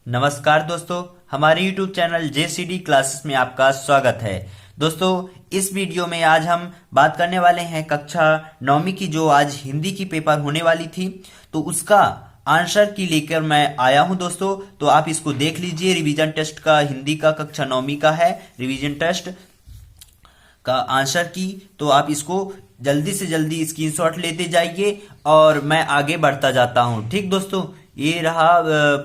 नमस्कार दोस्तों, हमारे YouTube चैनल JCD क्लासेस में आपका स्वागत है। दोस्तों, इस वीडियो में आज हम बात करने वाले हैं कक्षा 9वीं की जो आज हिंदी की पेपर होने वाली थी, तो उसका आंसर की लेकर मैं आया हूं दोस्तों। तो आप इसको देख लीजिए। रिवीजन टेस्ट का हिंदी का कक्षा 9वीं का है रिवीजन टेस्ट का आंसर की। तो आप इसको जल्दी से जल्दी स्क्रीनशॉट लेते जाइए और मैं आगे बढ़ता जाता हूं। ठीक दोस्तों, ये रहा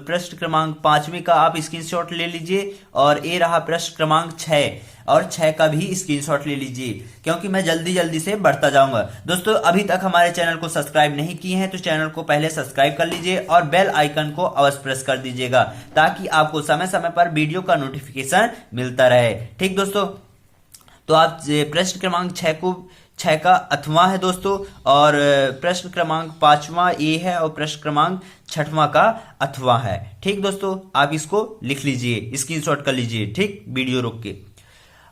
प्रश्न क्रमांक 5वें का, आप स्क्रीनशॉट ले लीजिए। और ये रहा प्रश्न क्रमांक 6 और 6 का भी स्क्रीनशॉट ले लीजिए, क्योंकि मैं जल्दी जल्दी से बढ़ता जाऊंगा। दोस्तों, अभी तक हमारे चैनल को सब्सक्राइब नहीं किए हैं तो चैनल को पहले सब्सक्राइब कर लीजिए और बेल आइकन को अवश्य प्रेस कर दीजिएगा, ताकि आपको समय समय पर वीडियो का नोटिफिकेशन मिलता रहे। ठीक दोस्तों, तो आप प्रश्न क्रमांक 6 का अथवा है दोस्तों, और प्रश्न क्रमांक 5वां ए है और प्रश्न क्रमांक 6वां का अथवा है। ठीक दोस्तों, आप इसको लिख लीजिए, स्क्रीनशॉट कर लीजिए। ठीक, वीडियो रोक के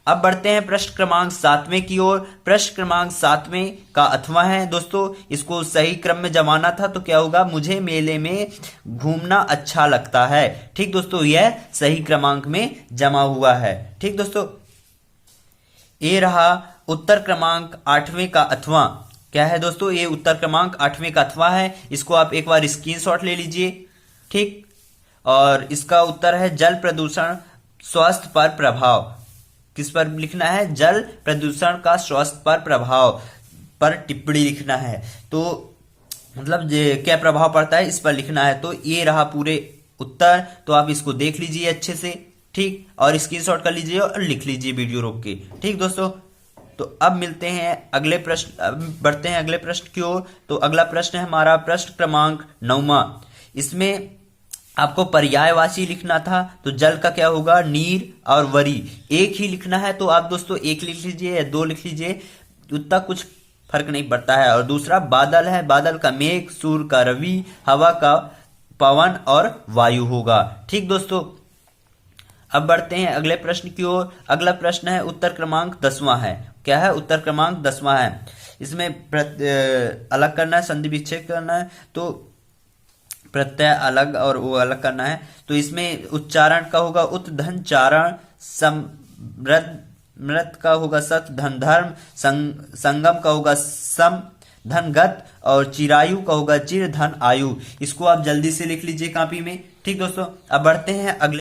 अब बढ़ते हैं प्रश्न क्रमांक 7वें की ओर। प्रश्न क्रमांक 7वें का अथवा है दोस्तों, इसको सही क्रम में जमाना था तो क्या होगा, मुझे मेले में घूमना अच्छा लगता है। ठीक दोस्तों, यह सही क्रमांक में जमा हुआ है। ठीक दोस्तों, ये रहा उत्तर क्रमांक 8वें का अथवा। क्या है दोस्तों, ये उत्तर क्रमांक 8वें का अथवा है। इसको आप एक बार स्क्रीनशॉट ले लीजिए। ठीक, और इसका उत्तर है जल प्रदूषण स्वास्थ्य पर प्रभाव। किस पर लिखना है, जल प्रदूषण का स्वास्थ्य पर प्रभाव पर टिप्पणी लिखना है। तो मतलब क्या प्रभाव पड़ता है इस पर लिखना है। तो ये रहा पूरे उत्तर। तो आप इसको देख लीजिए अच्छे से। ठीक, और स्क्रीनशॉट कर लीजिए और लिख लीजिए वीडियो रोक के। ठीक दोस्तों, तो अब मिलते हैं अगले प्रश्न, अब बढ़ते हैं अगले प्रश्न की ओर। तो अगला प्रश्न है हमारा प्रश्न क्रमांक 9वां। इसमें आपको पर्यायवाची लिखना था। तो जल का क्या होगा, नीर और वरी। एक ही लिखना है तो आप दोस्तों एक लिख लीजिए या 2 लिख लीजिए, उतना कुछ फर्क नहीं पड़ता है। और दूसरा बादल है, बादल का मेघ, सूर्य का रवि, हवा का पवन और वायु होगा। ठीक दोस्तों, अब बढ़ते हैं अगले प्रश्न की ओर। अगला प्रश्न है उत्तर क्रमांक 10वां है। क्या है, उत्तर क्रमांक 10वां है। इसमें अलग करना है, संधि विच्छेद करना है। तो प्रत्यय अलग और वो अलग करना है। तो इसमें उच्चारण का होगा उत धन चारण, मृत का होगा सत धन धर्म, संगम का होगा सम धन गत, और चिरायु का होगा चिर धन आयु। इसको आप जल्दी से लिख लीजिए कॉपी में। ठीक दोस्तों, अब बढ़ते हैं अगले।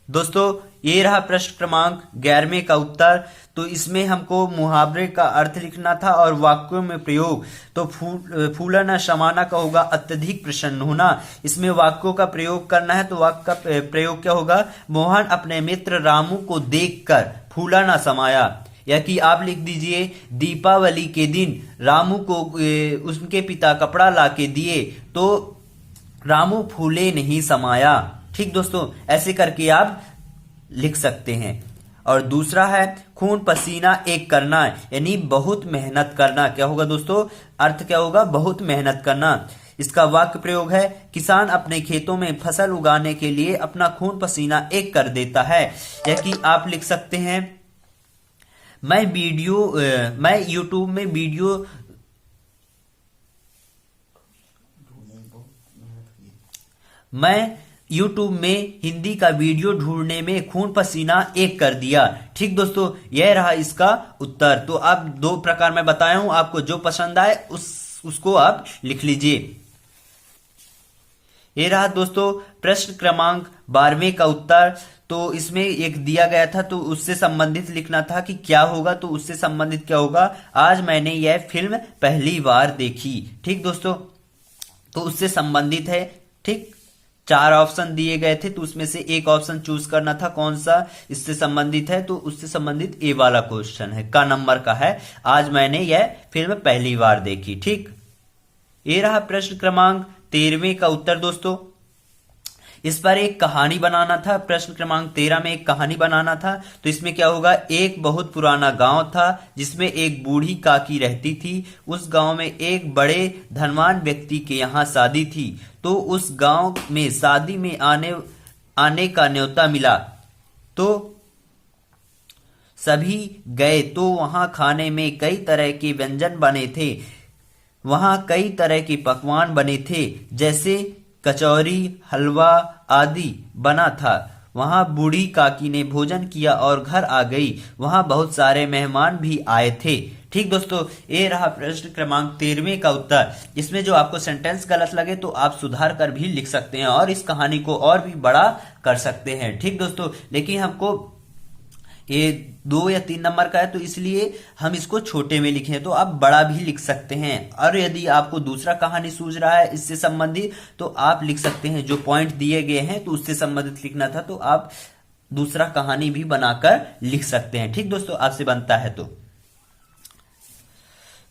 दोस्तों, ये रहा प्रश्न क्रमांक 11वें का उत्तर। तो इसमें हमको मुहावरे का अर्थ लिखना था और वाक्यों में प्रयोग। तो फूलना समाना का होगा अत्यधिक प्रसन्न होना। इसमें वाक्यों का प्रयोग करना है। तो वाक्य का प्रयोग क्या होगा, मोहन अपने मित्र रामू को देखकर फूला न समाया। या कि आप लिख दीजिए, दीपावली के दिन रामू को उनके पिता कपड़ा ला के दिए तो रामू फूले नहीं समाया। ठीक दोस्तों, ऐसे करके आप लिख सकते हैं। और दूसरा है खून पसीना एक करना, यानी बहुत मेहनत करना। क्या होगा दोस्तों, अर्थ क्या होगा, बहुत मेहनत करना। इसका वाक्य प्रयोग है, किसान अपने खेतों में फसल उगाने के लिए अपना खून पसीना एक कर देता है। या कि आप लिख सकते हैं, मैं यूट्यूब में वीडियो हिंदी का वीडियो ढूंढने में खून पसीना एक कर दिया। ठीक दोस्तों, यह रहा इसका उत्तर। तो आप 2 प्रकार मैं बताया हूं, आपको जो पसंद आए उसको आप लिख लीजिए। ये रहा दोस्तों प्रश्न क्रमांक 12वें का उत्तर। तो इसमें एक दिया गया था तो उससे संबंधित लिखना था कि क्या होगा। तो उससे संबंधित क्या होगा, आज मैंने यह फिल्म पहली बार देखी। ठीक दोस्तों, तो उससे संबंधित है। ठीक, 4 ऑप्शन दिए गए थे तो उसमें से एक ऑप्शन चूज करना था, कौन सा इससे संबंधित है। तो उससे संबंधित ए वाला क्वेश्चन है, का नंबर का है, आज मैंने यह फिल्म पहली बार देखी। ठीक, ये रहा प्रश्न क्रमांक 13वें का उत्तर दोस्तों। इस पर एक कहानी बनाना था। प्रश्न क्रमांक 13 में एक कहानी बनाना था। तो इसमें क्या होगा, एक बहुत पुराना गांव था जिसमें एक बूढ़ी काकी रहती थी। उस गांव में एक बड़े धनवान व्यक्ति के यहाँ शादी थी। तो उस गांव में शादी में आने का न्योता मिला तो सभी गए। तो वहां खाने में कई तरह के व्यंजन बने थे। वहां कई तरह के पकवान बने थे, जैसे कचौरी, हलवा आदि बना था। वहां बूढ़ी काकी ने भोजन किया और घर आ गई। वहां बहुत सारे मेहमान भी आए थे। ठीक दोस्तों, ये रहा प्रश्न क्रमांक 13वें का उत्तर। इसमें जो आपको सेंटेंस गलत लगे तो आप सुधार कर भी लिख सकते हैं और इस कहानी को और भी बड़ा कर सकते हैं। ठीक दोस्तों, लेकिन हमको ये 2 या 3 नंबर का है तो इसलिए हम इसको छोटे में लिखे, तो आप बड़ा भी लिख सकते हैं। और यदि आपको दूसरा कहानी सूझ रहा है इससे संबंधित तो आप लिख सकते हैं। जो पॉइंट दिए गए हैं तो उससे संबंधित लिखना था तो आप दूसरा कहानी भी बनाकर लिख सकते हैं। ठीक दोस्तों, आपसे बनता है तो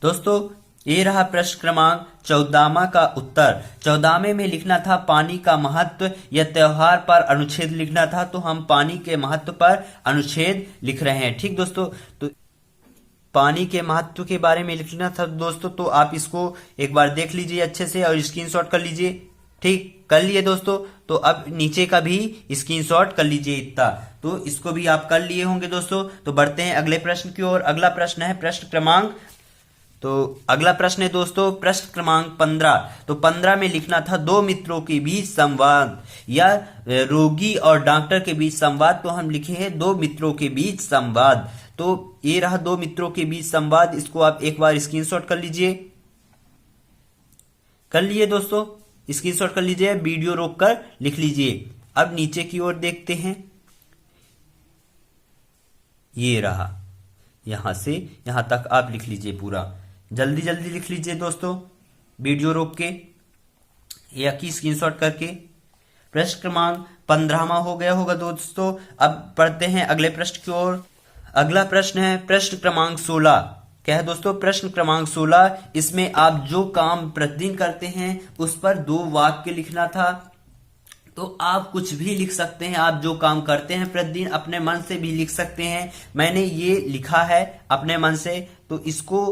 दोस्तों ये रहा प्रश्न क्रमांक 14वां का उत्तर। 14वें में लिखना था पानी का महत्व या त्योहार पर अनुच्छेद लिखना था, तो हम पानी के महत्व पर अनुच्छेद लिख रहे हैं। ठीक दोस्तों, तो पानी के महत्व के बारे में लिखना था दोस्तों, तो आप इसको एक बार देख लीजिए अच्छे से और स्क्रीनशॉट कर लीजिए। ठीक कर लिए दोस्तों, तो अब नीचे का भी स्क्रीनशॉट कर लीजिए इतना, तो इसको भी आप कर लिए होंगे दोस्तों। तो बढ़ते हैं अगले प्रश्न की ओर। अगला प्रश्न है प्रश्न क्रमांक अगला प्रश्न है दोस्तों प्रश्न क्रमांक 15। तो 15 में लिखना था 2 मित्रों के बीच संवाद या रोगी और डॉक्टर के बीच संवाद, तो हम लिखे हैं 2 मित्रों के बीच संवाद। तो ये रहा 2 मित्रों के बीच संवाद, इसको आप एक बार स्क्रीनशॉट कर लीजिए। कर लिए दोस्तों, स्क्रीनशॉट कर लीजिए, वीडियो रोककर लिख लीजिए। अब नीचे की ओर देखते हैं, ये रहा, यहां से यहां तक आप लिख लीजिए पूरा, जल्दी जल्दी लिख लीजिए दोस्तों, वीडियो रोक के या की स्क्रीनशॉट करके। प्रश्न क्रमांक 15वां हो गया होगा दोस्तों। अब पढ़ते हैं अगले प्रश्न की ओर। अगला प्रश्न है प्रश्न क्रमांक 16। क्या है दोस्तों? प्रश्न क्रमांक 16। इसमें आप जो काम प्रतिदिन करते हैं उस पर 2 वाक्य लिखना था। तो आप कुछ भी लिख सकते हैं, आप जो काम करते हैं प्रतिदिन अपने मन से भी लिख सकते हैं। मैंने ये लिखा है अपने मन से, तो इसको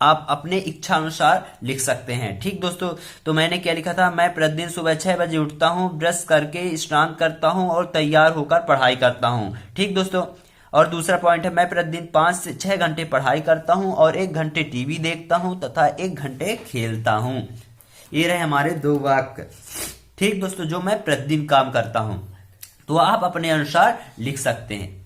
आप अपने इच्छा अनुसार लिख सकते हैं। ठीक दोस्तों, तो मैंने क्या लिखा था, मैं प्रतिदिन सुबह 6 बजे उठता हूँ, ब्रश करके स्नान करता हूँ और तैयार होकर पढ़ाई करता हूँ। ठीक दोस्तों, और दूसरा पॉइंट है, मैं प्रतिदिन 5 से 6 घंटे पढ़ाई करता हूँ और 1 घंटे टीवी देखता हूँ तथा 1 घंटे खेलता हूँ। ये रहे हमारे 2 वाक्य। ठीक दोस्तों, जो मैं प्रतिदिन काम करता हूँ, तो आप अपने अनुसार लिख सकते हैं।